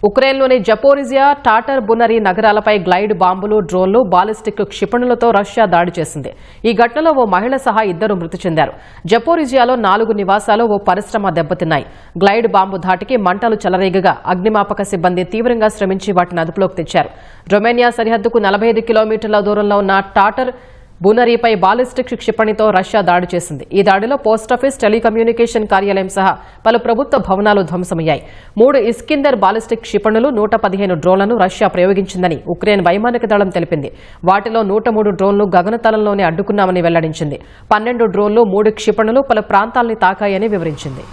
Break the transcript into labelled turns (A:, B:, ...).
A: ఉక్రెయిన్లోని Zaporizhzhia, టాటర్ బునరీ నగరాలపై glide బాంబులు, డ్రోన్లు, ballistic క్షిపణులతో Russia దాడి చేసింది. ఈ ఘటనలో ఓ మహిళ సహా 2 మృతి చెందారు. జపోరిజియాలో 4 నివాసాలు, ఓ పరిశ్రమ దెబ్బతిన్నాయి. గ్లైడ్ బాంబు ధాటికి మంటలు చెలరేగగా అగ్నిమాపక సిబ్బంది తీవ్రంగా శ్రమించి వాటిని అదుపులోకి తెచ్చారు. రొమేనియా సరిహద్దుకు 45 కిలోమీటర్ల దూరంలో ఉన్న టాటర్ బునరీపై బాలిస్టిక్ క్షిపణితో రష్యా దాడి చేసింది. ఈ దాడిలో పోస్టాఫీస్, టెలికమ్యూనికేషన్ కార్యాలయం సహా పలు ప్రభుత్వ భవనాలు ధ్వంసమయ్యాయి. 3 ఇస్కిందర్ బాలిస్టిక్ క్షిపణులు, 115 డ్రోన్లను రష్యా ప్రయోగించిందని ఉక్రెయిన్ వైమానిక దళం తెలిపింది. వాటిలో 103 డ్రోన్లు గగనతలంలోనే అడ్డుకున్నామని వెల్లడించింది. 12 డ్రోన్లు, 3 క్షిపణులు పలు ప్రాంతాల్ని తాకాయని వివరించింది.